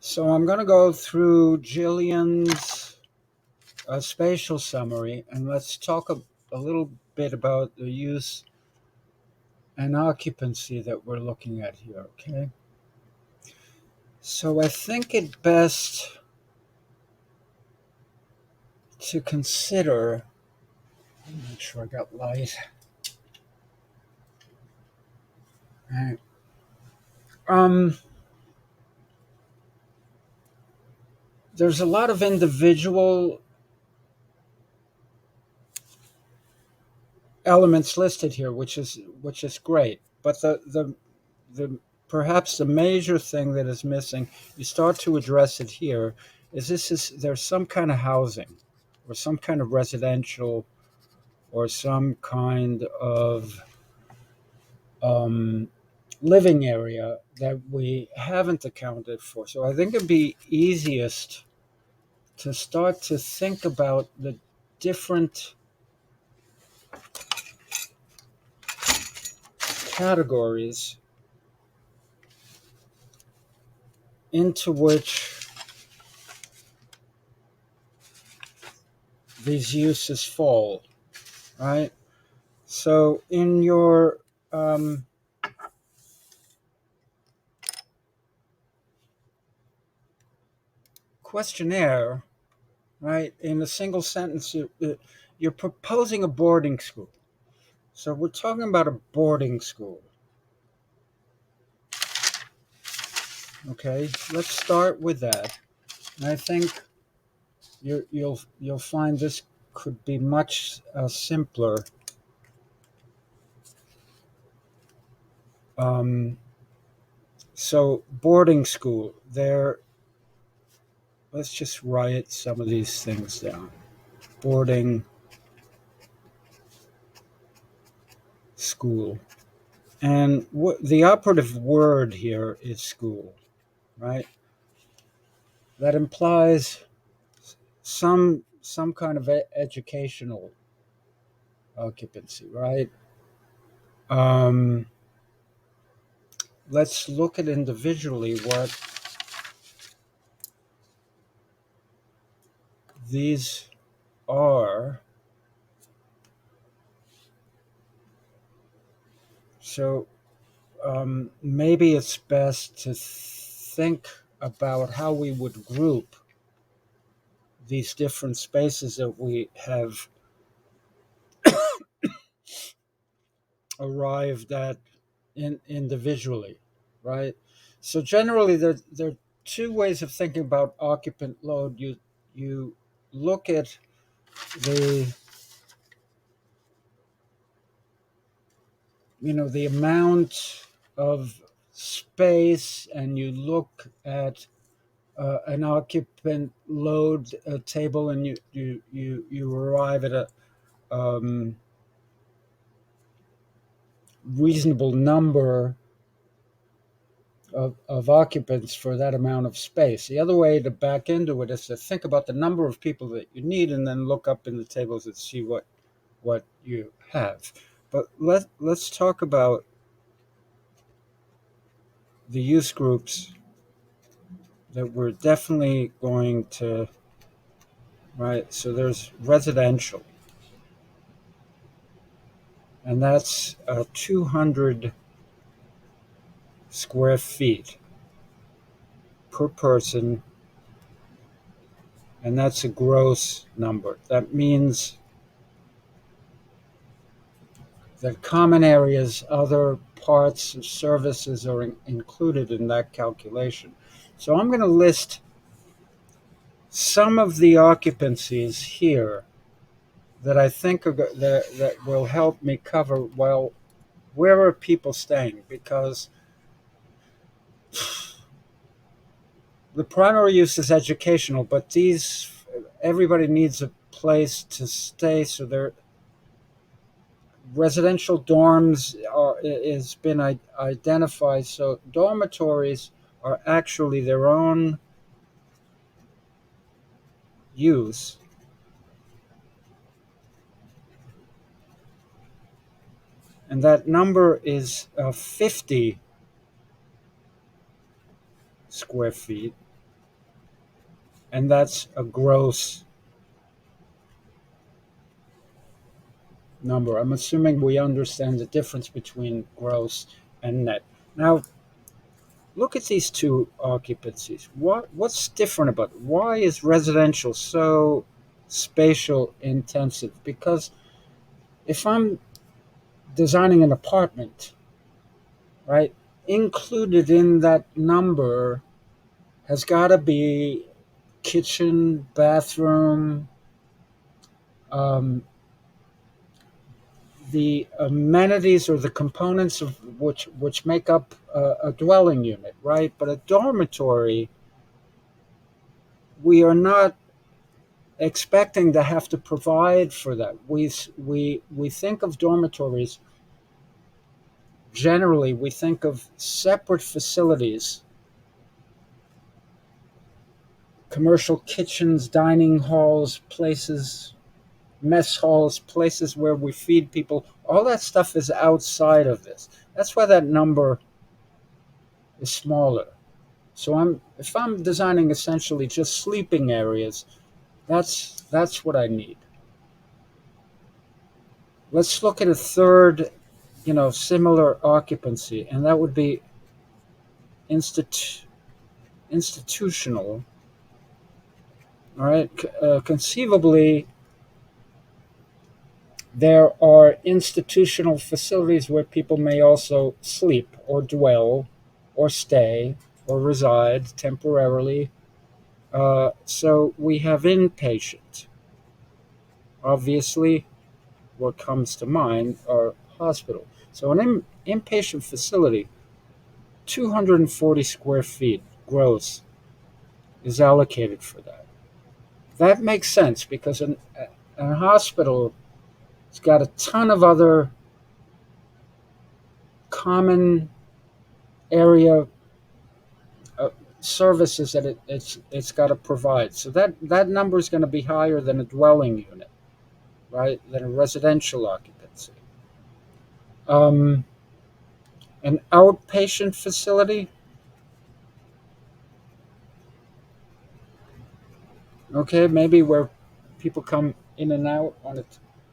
So I'm going to go through Jillian's spatial summary, and let's talk a little bit about the use and occupancy that we're looking at here, okay? So I think it best to consider, make sure I got light. All right. There's a lot of individual elements listed here, which is great. But the perhaps the major thing that is missing, you start to address it here, is there's some kind of housing, or some kind of residential, or some kind of living area that we haven't accounted for. So I think it'd be easiest to start to think about the different categories into which these uses fall, right? So in your questionnaire, right, in a single sentence, you're proposing a boarding school. So we're talking about a boarding school. Okay, let's start with that. And I think you'll find this could be much simpler. So boarding school. Let's just write some of these things down. Boarding school, and the operative word here is school, right? That implies some kind of educational occupancy, right? Let's look at individually what these are. So maybe it's best to think about how we would group these different spaces that we have arrived at individually, right? So generally, there are two ways of thinking about occupant load. You look at the the amount of space, and you look at an occupant load table, and you arrive at a reasonable number of occupants for that amount of space. The other way to back into it is to think about the number of people that you need, and then look up in the tables and see what you have. But let's talk about the use groups that we're definitely going to, right? So there's residential, and that's 200 square feet per person, and that's a gross number. That means that common areas, other parts of services are included in that calculation. So I'm going to list some of the occupancies here that I think that will help me cover, well, where are people staying? Because the primary use is educational, but everybody needs a place to stay, so their residential dorms has been identified. So dormitories are actually their own use, and that number is 50 square feet. and that's a gross number. I'm assuming we understand the difference between gross and net. Now, look at these two occupancies. What's different about it? Why is residential so spatial intensive? Because if I'm designing an apartment, right, included in that number has got to be kitchen, bathroom, um, the amenities or the components of which make up a dwelling unit, right? But a dormitory, we are not expecting to have to provide for that. We think of dormitories generally. We think of separate facilities, commercial kitchens, dining halls, places, mess halls, places where we feed people. All that stuff is outside of this. That's why that number is smaller. So if I'm designing essentially just sleeping areas, that's what I need. Let's look at a third, similar occupancy, and that would be institutional. All right, conceivably, there are institutional facilities where people may also sleep or dwell or stay or reside temporarily. So we have inpatient. Obviously, what comes to mind are hospital. So an inpatient facility, 240 square feet gross, is allocated for that. That makes sense because a hospital has got a ton of other common area services that it's got to provide. So that number is going to be higher than a dwelling unit, right? Than a residential occupancy. Um, an outpatient facility, okay, maybe where people come in and out on a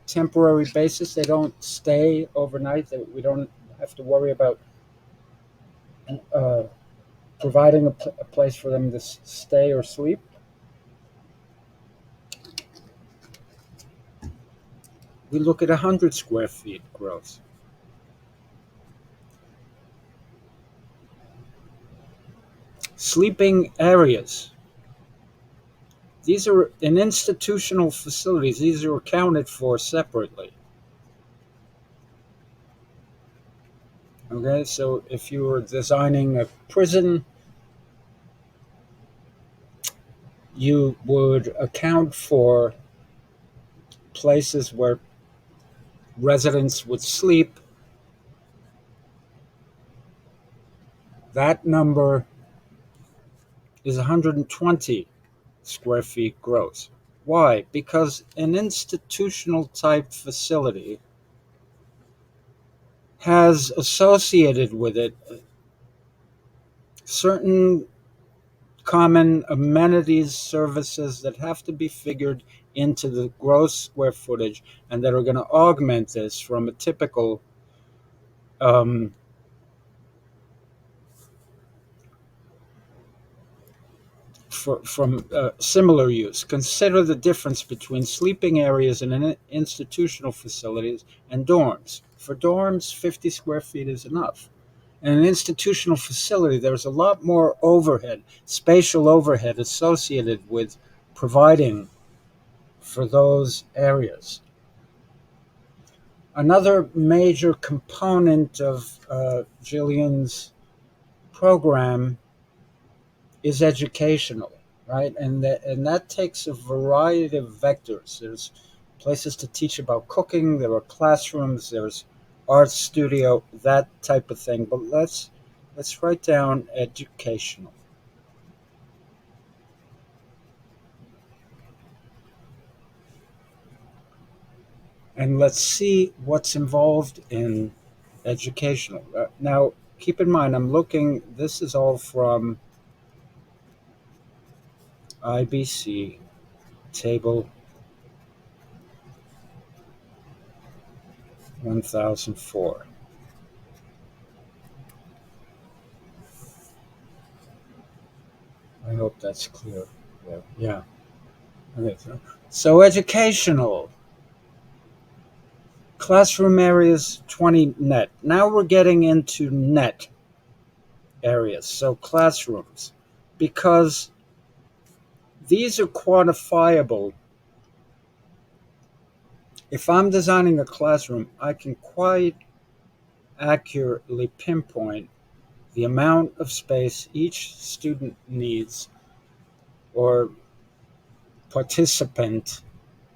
temporary basis. They don't stay overnight. We don't have to worry about uh, providing a place for them to stay or sleep. We look at 100 square feet gross. Sleeping areas. These are in institutional facilities. These are accounted for separately. Okay, so if you were designing a prison, you would account for places where residents would sleep. That number is 120 square feet gross. Why? Because an institutional type facility has associated with it certain common amenities, services that have to be figured into the gross square footage and that are going to augment this from a typical um, from similar use. Consider the difference between sleeping areas in an institutional facilities and dorms. For dorms, 50 square feet is enough. In an institutional facility, there's a lot more overhead, spatial overhead associated with providing for those areas. Another major component of Jillian's program is educational, right? And that takes a variety of vectors. There's places to teach about cooking. There are classrooms. There's art studio, that type of thing. But let's write down educational. And let's see what's involved in educational. Now, keep in mind, I'm looking. This is all from IBC table 1004. I hope that's clear. Yeah. Yeah. Okay. So educational classroom areas 20 net. Now we're getting into net areas. So classrooms, because these are quantifiable. If I'm designing a classroom, I can quite accurately pinpoint the amount of space each student needs or participant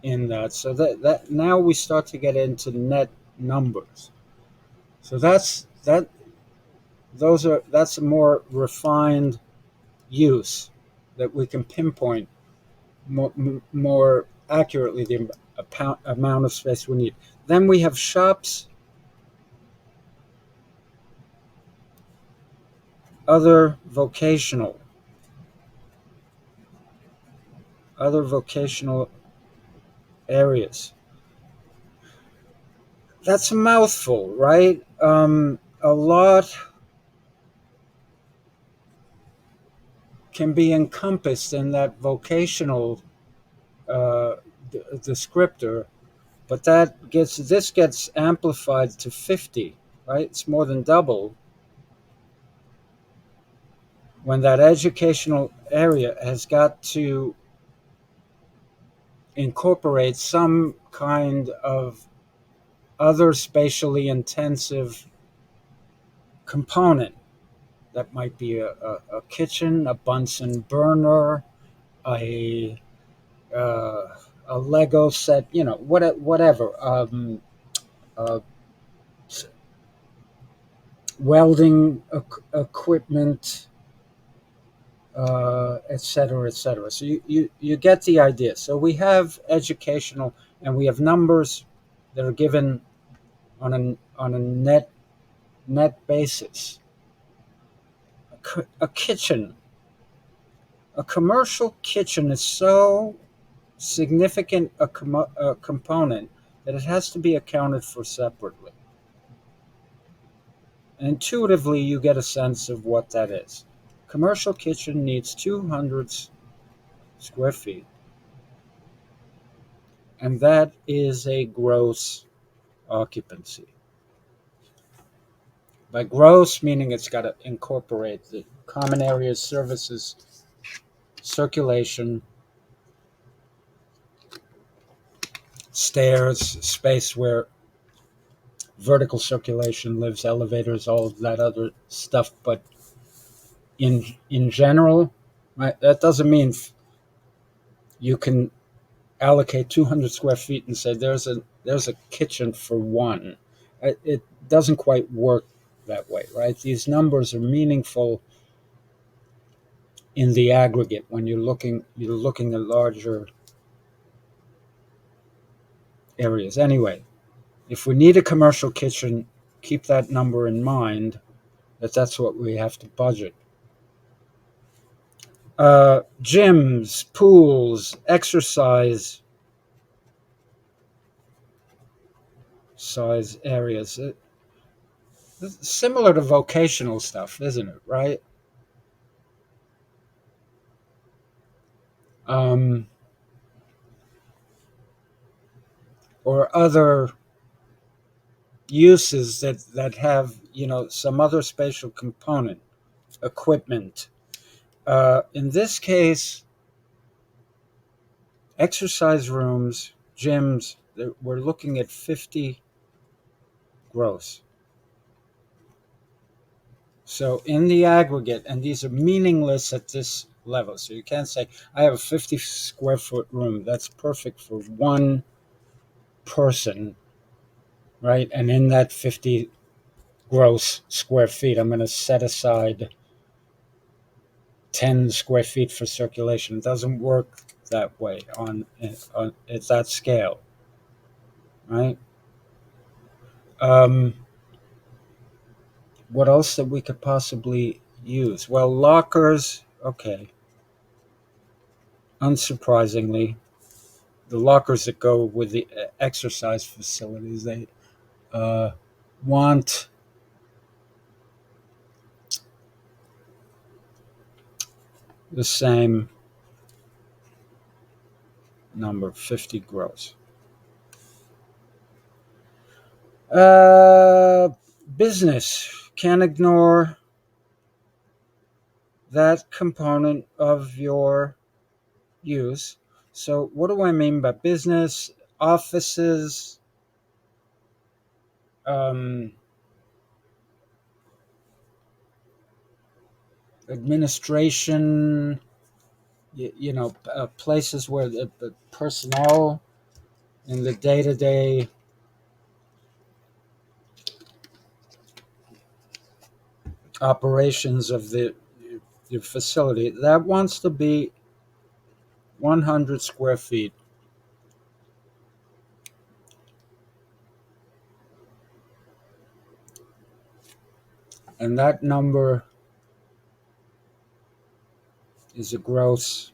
in that. So that now we start to get into net numbers. So that's a more refined use that we can pinpoint more accurately the amount of space we need. Then we have shops, other vocational, other vocational areas. That's a mouthful, right? A lot can be encompassed in that vocational uh, descriptor, but this gets amplified to 50, right? It's more than double when that educational area has got to incorporate some kind of other spatially intensive component. That might be a kitchen, a Bunsen burner, a uh, a Lego set, whatever, uh, welding equipment, et cetera, et cetera. So you get the idea. So we have educational, and we have numbers that are given on a net basis. A kitchen, a commercial kitchen is so significant a component that it has to be accounted for separately. And intuitively, you get a sense of what that is. Commercial kitchen needs 200 square feet, and that is a gross occupancy. By gross, meaning it's got to incorporate the common areas, services, circulation, stairs, space where vertical circulation lives, elevators, all of that other stuff. But in general, right, that doesn't mean you can allocate 200 square feet and say there's a kitchen for one. It doesn't quite work that way, right? These numbers are meaningful in the aggregate when you're looking at larger areas. Anyway, if we need a commercial kitchen, keep that number in mind. That's what we have to budget. Gyms, pools, exercise size areas. Similar to vocational stuff, isn't it? Right? Um, or other uses that have some other spatial component, equipment. In this case, exercise rooms, gyms. We're looking at 50 gross. So in the aggregate, and these are meaningless at this level. So you can't say I have a 50 square foot room. That's perfect for one person, right? And in that 50 gross square feet, I'm going to set aside 10 square feet for circulation. It doesn't work that way on at that scale, right? Um, what else that we could possibly use? Well, lockers, okay. unsurprisingly, the lockers that go with the exercise facilities, they uh, want the same number, 50 gross. Uh, Business. Can't ignore that component of your use. So, what do I mean by business? Offices, um, administration, places where the personnel in the day to day operations of the facility, that wants to be 100 square feet. And that number is a gross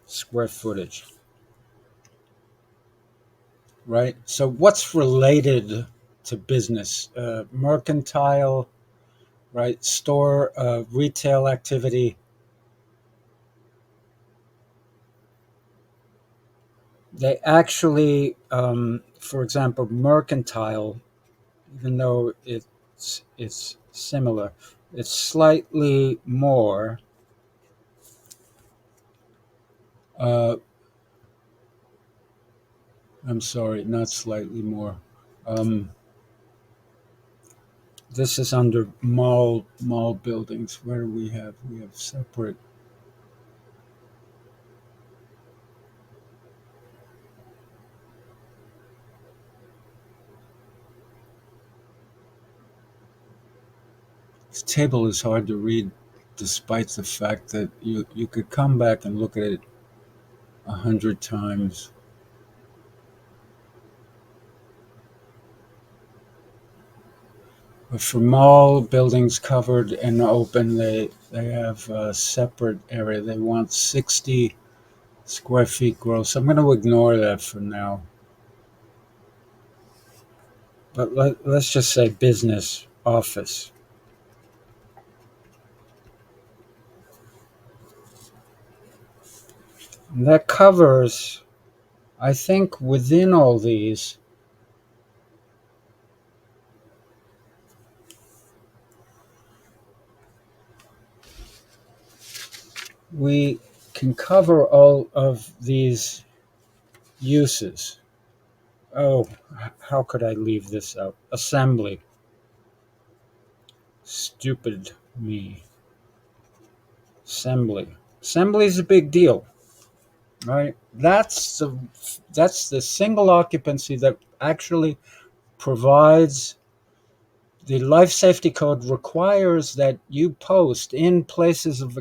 square footage, right? So, what's related to business? Mercantile, right? Store, retail activity. They actually, for example, mercantile, even though it's similar, it's slightly more. Uh, I'm sorry, not slightly more. Um, this is under mall buildings. Where do we have? We have separate. This table is hard to read, despite the fact that you could come back and look at it 100 times. But for mall buildings covered and open, they have a separate area. They want 60 square feet gross. I'm going to ignore that for now. But let's just say business office. And that covers, I think, within all these, we can cover all of these uses. Oh, how could I leave this out? Assembly. Stupid me. Assembly. Assembly is a big deal, right? That's the single occupancy that actually provides. The life safety code requires that you post in places of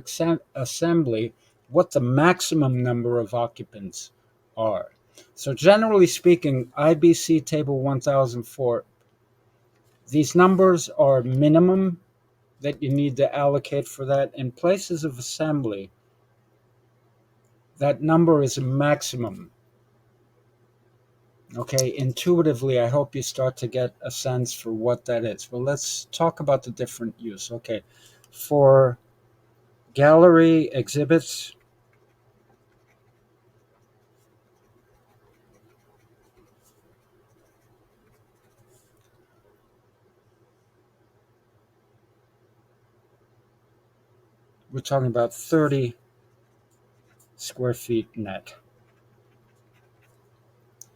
assembly what the maximum number of occupants are. So generally speaking, IBC table 1004, these numbers are minimum that you need to allocate for that. In places of assembly, that number is a maximum. Okay, intuitively, I hope you start to get a sense for what that is. Well, let's talk about the different use. Okay, for gallery exhibits, we're talking about 30 square feet net.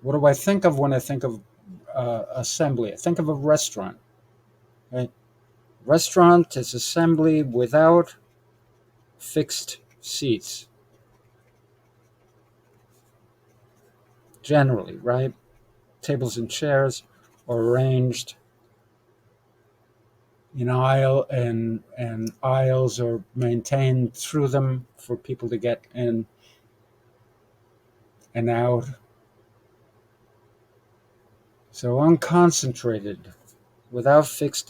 What do I think of when I think of assembly? I think of a restaurant. Right? Restaurant is assembly without fixed seats, generally, right? Tables and chairs are arranged in and aisles are maintained through them for people to get in and out. So unconcentrated, without fixed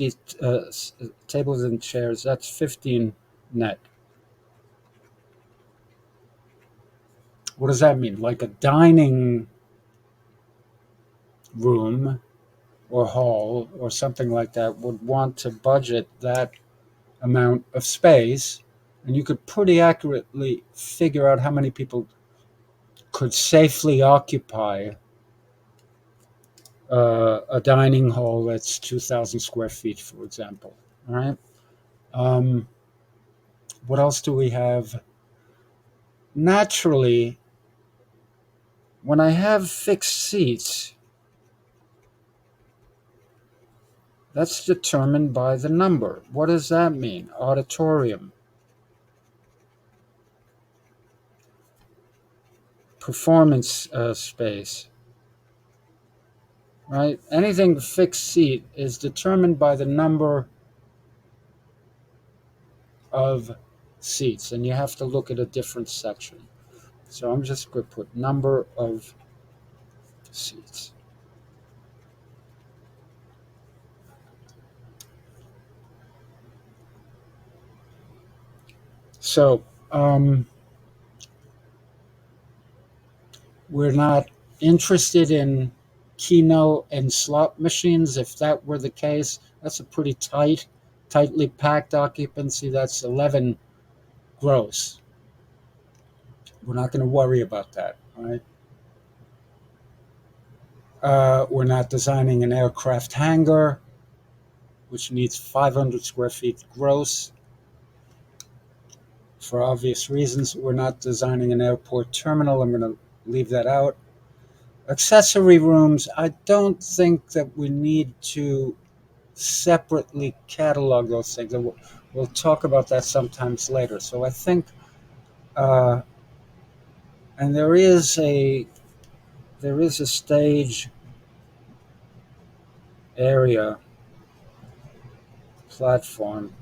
tables and chairs, that's 15 net. What does that mean? Like a dining room or hall or something like that would want to budget that amount of space, and you could pretty accurately figure out how many people could safely occupy a dining hall that's 2,000 square feet, for example. All right. Um, what else do we have? Naturally, when I have fixed seats, that's determined by the number. What does that mean? Auditorium, performance space, right? Anything fixed seat is determined by the number of seats, and you have to look at a different section. So I'm just going to put number of seats. So we're not interested in Keno and slot machines. If that were the case, that's a pretty tightly packed occupancy. That's 11 gross. We're not going to worry about that, right? We're not designing an aircraft hangar, which needs 500 square feet gross. For obvious reasons, we're not designing an airport terminal. I'm going to leave that out. Accessory rooms, I don't think that we need to separately catalog those things. And we'll talk about that sometimes later. So I think, and there is a stage area platform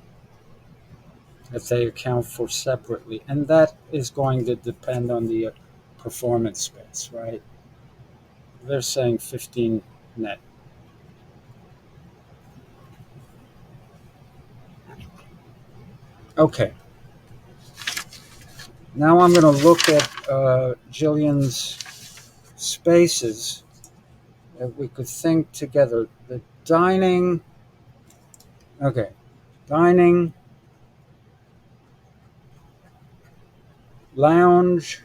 that they account for separately, and that is going to depend on the performance space, right? They're saying 15 net. Okay. Now I'm going to look at Jillian's spaces that we could think together. The dining, okay, dining, lounge.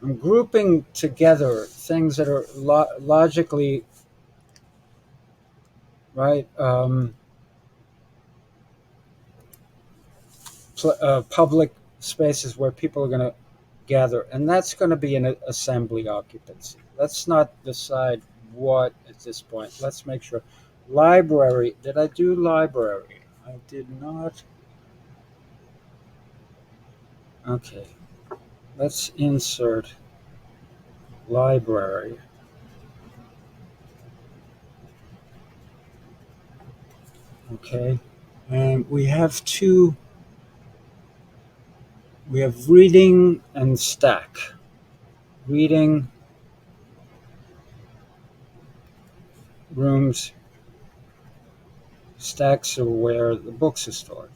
I'm grouping together things that are logically right. Public spaces where people are going to gather, and that's going to be an assembly occupancy. Let's not decide what at this point. Let's make sure. Library. Did I do library? I did not. Okay. Let's insert library. Okay. And we have two. We have reading and stack. Reading rooms, stacks are where the books are stored.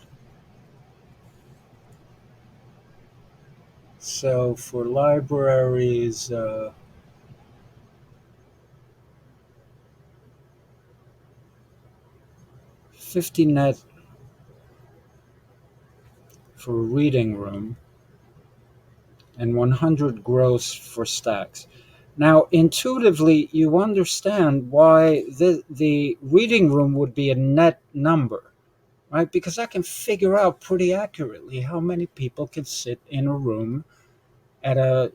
So for libraries, 50 net for a reading room and 100 gross for stacks. Now, intuitively, you understand why the reading room would be a net number, right? Because I can figure out pretty accurately how many people can sit in a room at a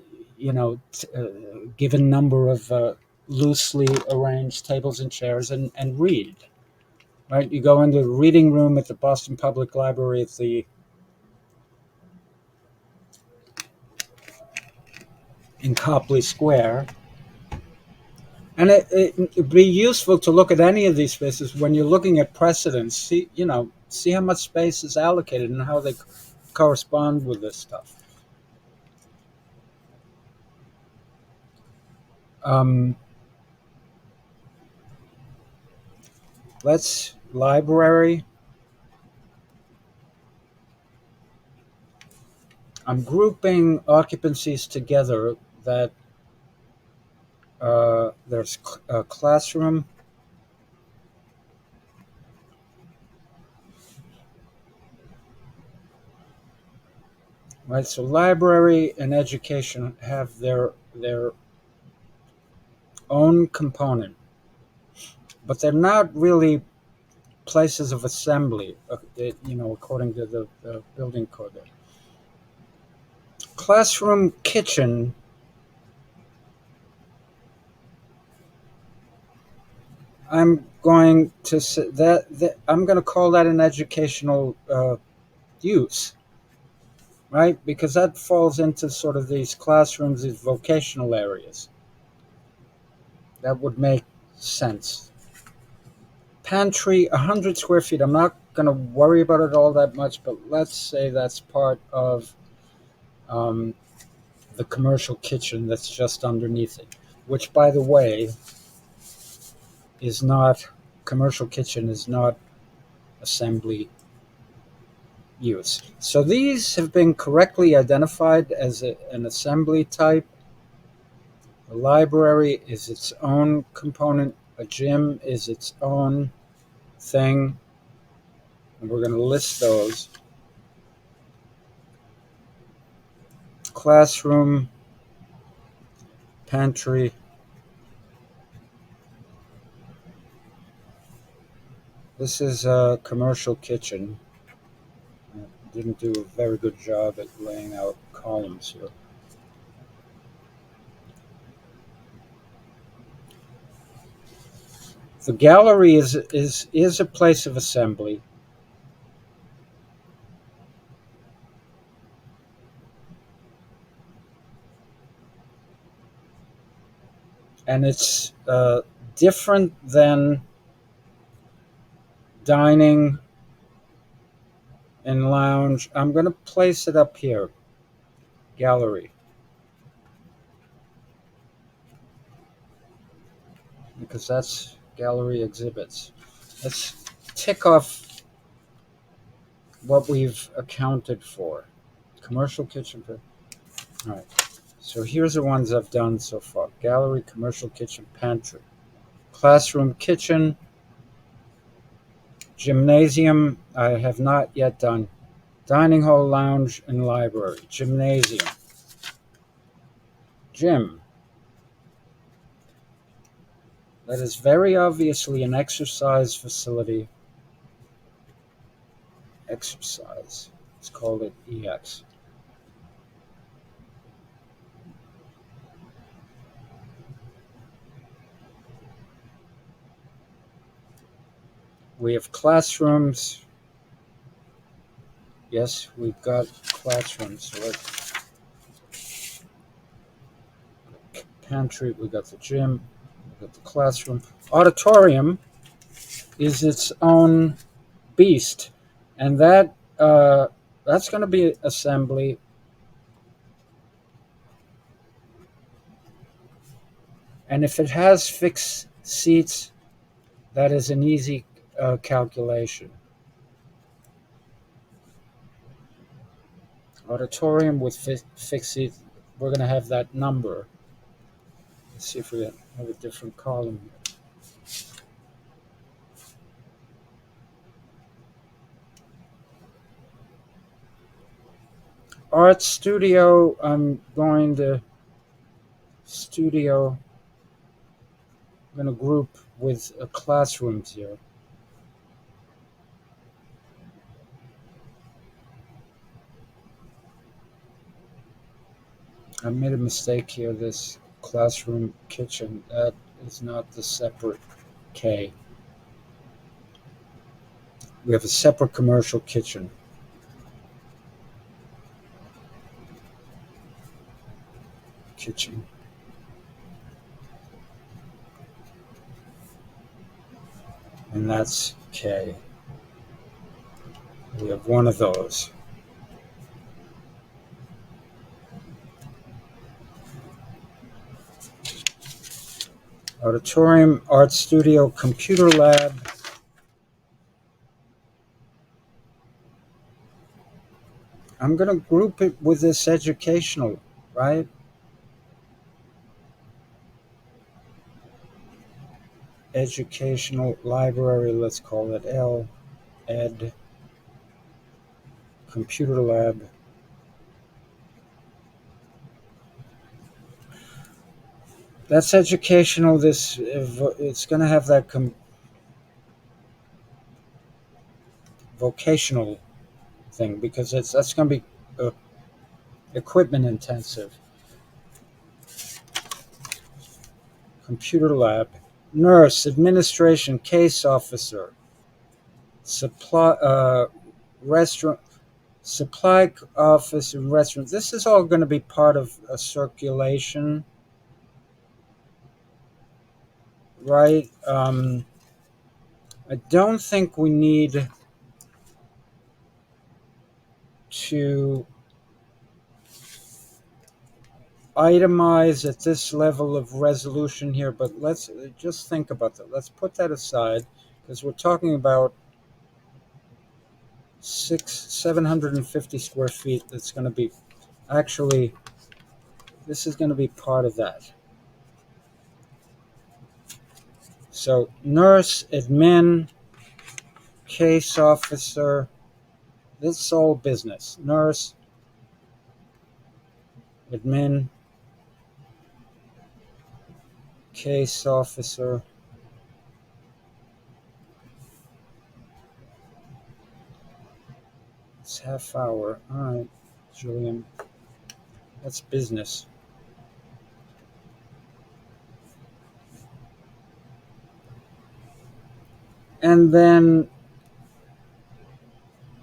given number of loosely arranged tables and chairs and read. Right, you go into the reading room at the Boston Public Library at the in Copley Square, and it'd be useful to look at any of these spaces when you're looking at precedents. See how much space is allocated and how they correspond with this stuff. Um, let's library. I'm grouping occupancies together that there's a classroom, right? So library and education have their own component, but they're not really places of assembly, according to the building code. There. Classroom kitchen, I'm going to say that I'm going to call that an educational use, right? Because that falls into sort of these classrooms, these vocational areas. That would make sense. Pantry, 100 square feet. I'm not going to worry about it all that much, but let's say that's part of um, the commercial kitchen that's just underneath it, which, by the way, is not, commercial kitchen is not assembly use. So these have been correctly identified as an assembly type. A library is its own component. A gym is its own thing. And we're going to list those. Classroom, pantry. This is a commercial kitchen. I didn't do a very good job at laying out columns here. The gallery is a place of assembly. And it's different than dining and lounge. I'm going to place it up here. Gallery. Because that's gallery exhibits. Let's tick off what we've accounted for. Commercial kitchen. All right. So here's the ones I've done so far. Gallery, commercial kitchen, pantry. Classroom, kitchen. Gymnasium, I have not yet done. Dining hall, lounge, and library. Gymnasium. Gym. That is very obviously an exercise facility. Exercise. Let's call it EX. We have classrooms. Yes, we've got classrooms. So pantry, we got the gym, we got the classroom. Auditorium is its own beast, and that's going to be assembly. And if it has fixed seats, that is an easy calculation. Auditorium with fixed seats, we're going to have that number. Let's see if we have a different column here. Art studio, I'm going to group with classrooms here. I made a mistake here. This classroom kitchen, that is not the separate K. We have a separate commercial kitchen. Kitchen. And that's K. We have one of those. Auditorium, art studio, computer lab. I'm going to group it with this educational, right? Educational library, let's call it L, ed, computer lab. That's educational. This it's going to have that vocational thing because that's going to be equipment intensive. Computer lab, nurse, administration, case officer, supply, restaurant, supply office, and restaurant. This is all going to be part of a circulation, right? I don't think we need to itemize at this level of resolution here, but let's just think about that. Let's put that aside because we're talking about 750 square feet. That's going to be actually, this is going to be part of that. So nurse, admin, case officer, this is all business. Nurse, admin, case officer. It's half hour. All right, Jillian. That's business. And then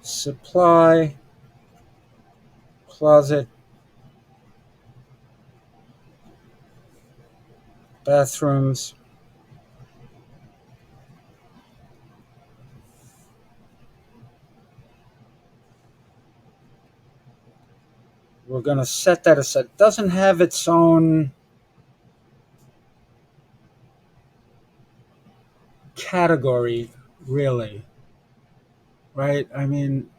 supply, closet, bathrooms. We're going to set that aside. It doesn't have its own category, really, right? I mean,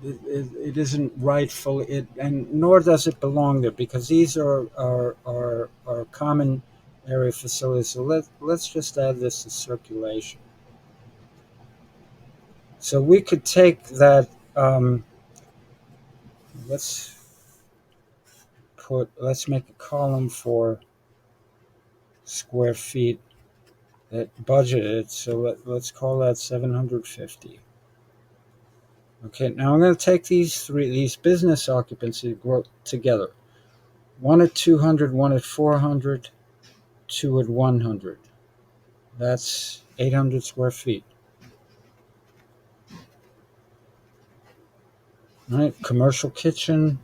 it isn't rightful, and nor does it belong there because these are common area facilities. So let's just add this to circulation. So we could take that. Let's let's make a column for square feet that budgeted. So let's call that 750. Okay, now I'm going to take these business occupancy together. One at 200, one at 400, two at 100. That's 800 square feet. All right, commercial kitchen,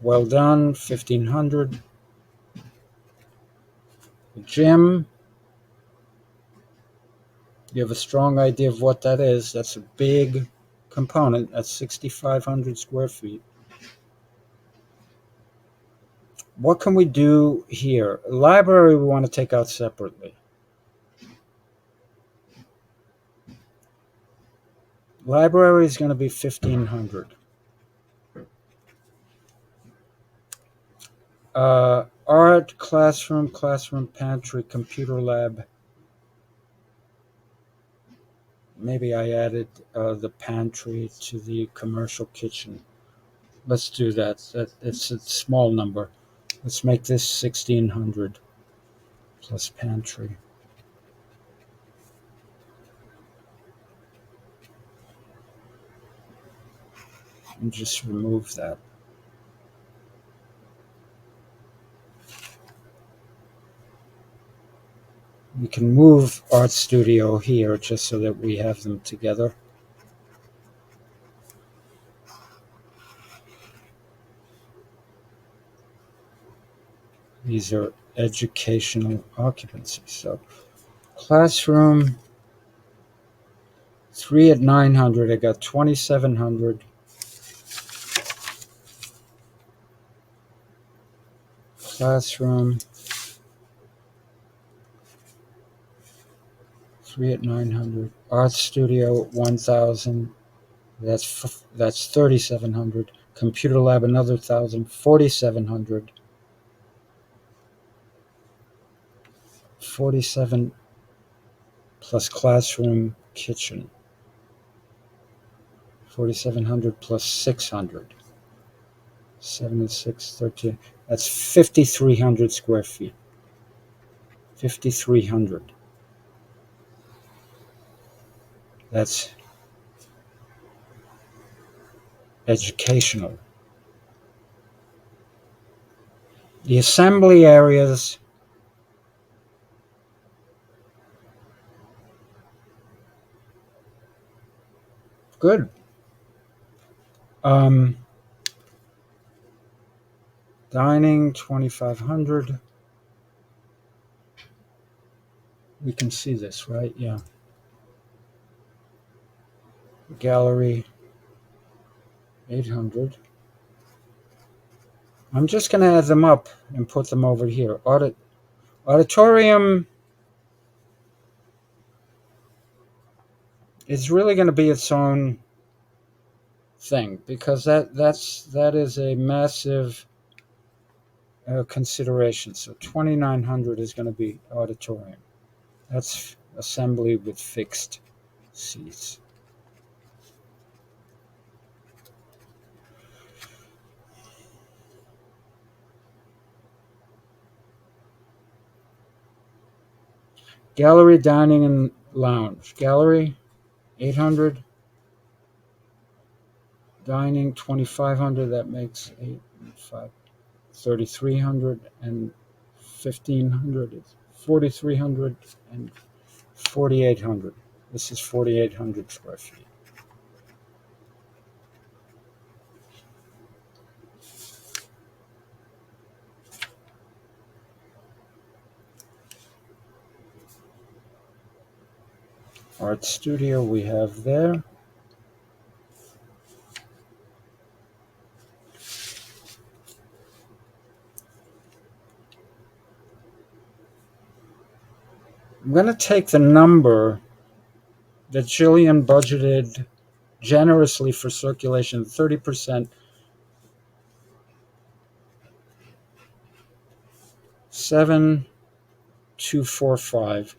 well done, 1,500. Gym, you have a strong idea of what that is. That's a big component. That's 6,500 square feet. What can we do here? Library we want to take out separately. Library is going to be 1,500. Art, classroom, pantry, computer lab. Maybe I added the pantry to the commercial kitchen. Let's do that. It's a small number. Let's make this 1,600 plus pantry. And just remove that. We can move art studio here just so that we have them together. These are educational occupancy. So classroom, 3 at 900. I got 2,700. Classroom, 3 at 900. Art Studio 1000. That's 3700. Computer Lab another 1000. 4700. 47 plus classroom kitchen. 4700 plus 600. 7 and 6, 13. That's 5,300 square feet. 5,300. That's educational. The assembly areas, good. Dining, 2,500. We can see this, right? Yeah. Gallery, 800. I'm just going to add them up and put them over here. Auditorium is really going to be its own thing because that is a massive consideration. So 2,900 is going to be auditorium. That's assembly with fixed seats. Gallery, dining, and lounge. Gallery, 800. Dining, 2,500. That makes 8, 5, 3,300 and 1,500 is 4,300 and 4,800. This is 4,800 square feet. Art studio we have there. I'm going to take the number that Jillian budgeted generously for circulation, 30%, 7,245.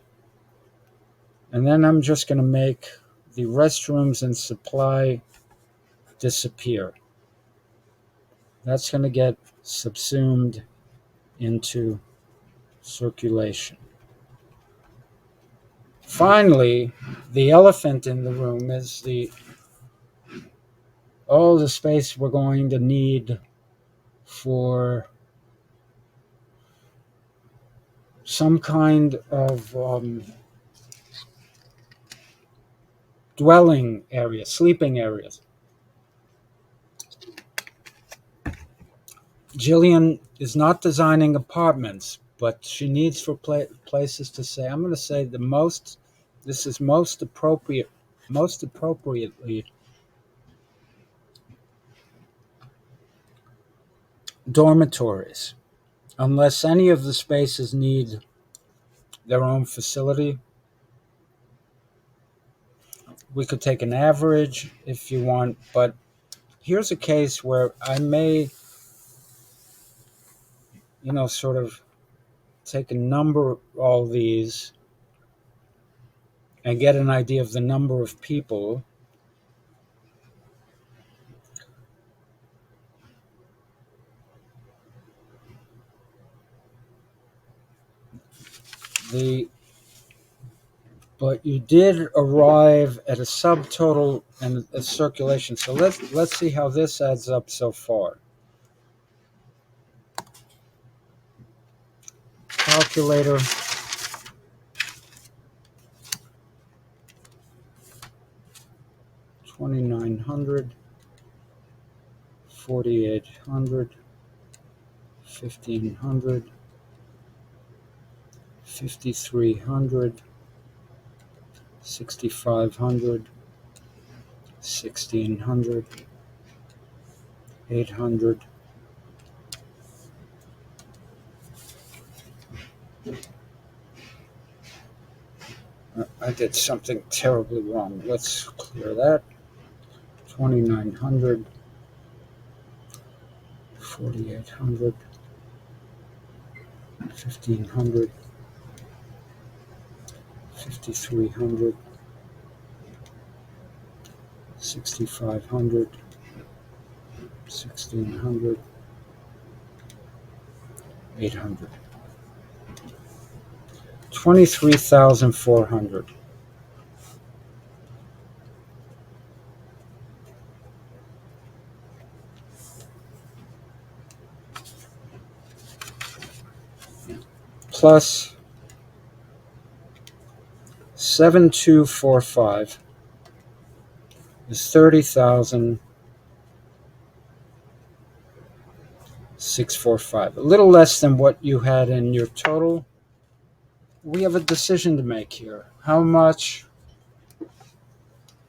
And then I'm just going to make the restrooms and supply disappear. That's going to get subsumed into circulation. Finally, the elephant in the room is the space we're going to need for some kind of dwelling area, sleeping areas. Jillian is not designing apartments, but she needs for places to say. I'm going to say this is most appropriately dormitories, unless any of the spaces need their own facility. We could take an average if you want, but here's a case where I may, sort of take a number of all these and get an idea of the number of people. But you did arrive at a subtotal and a circulation. So let's see how this adds up so far. Calculator. $2,900, 4,800, 1,500, 5,300, 6,500, 1,600, 800, 1,000, I did something terribly wrong. Let's clear that. 2,900, 4,800, 1,500, 5,300, 6,500, 1,600, 800. 23,400. Plus 7,245 is 30,645. A little less than what you had in your total. We have a decision to make here. How much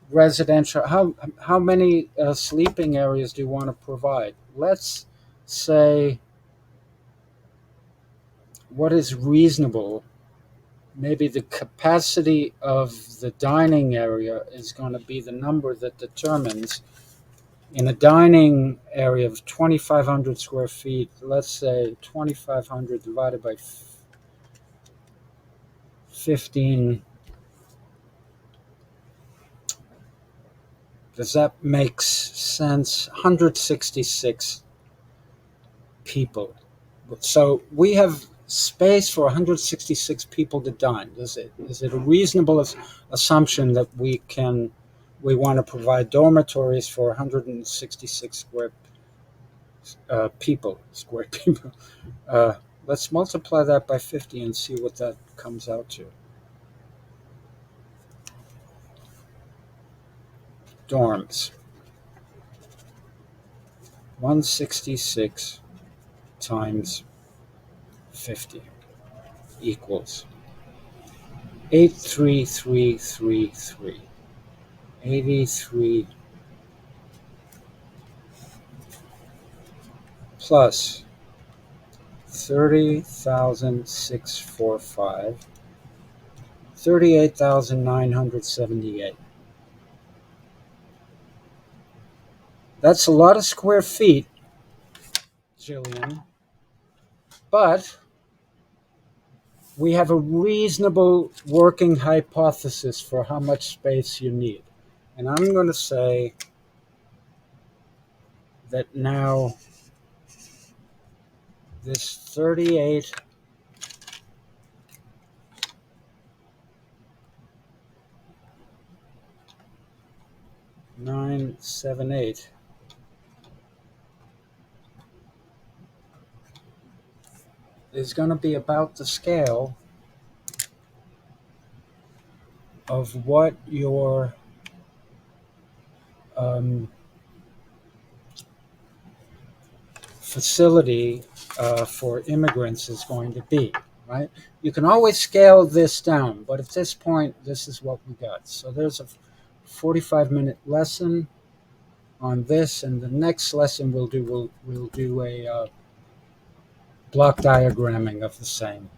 residential, how many sleeping areas do you want to provide? Let's say what is reasonable. Maybe the capacity of the dining area is going to be the number that determines. In a dining area of 2,500 square feet, let's say 2,500 divided by 15. Does that make sense? 166 people. So we have space for 166 people to dine. Is it a reasonable assumption that we want to provide dormitories for 166 square people? Let's multiply that by 50 and see what that comes out to. Dorms. 166 times 50 equals 83333. 83 plus 30,645, 38,978. That's a lot of square feet, Jillian, but we have a reasonable working hypothesis for how much space you need. And I'm going to say that now this 38,978 is going to be about the scale of what your facility for immigrants is going to be, right? You can always scale this down, but at this point, this is what we got. So there's a 45-minute lesson on this, and the next lesson we'll do a block diagramming of the same.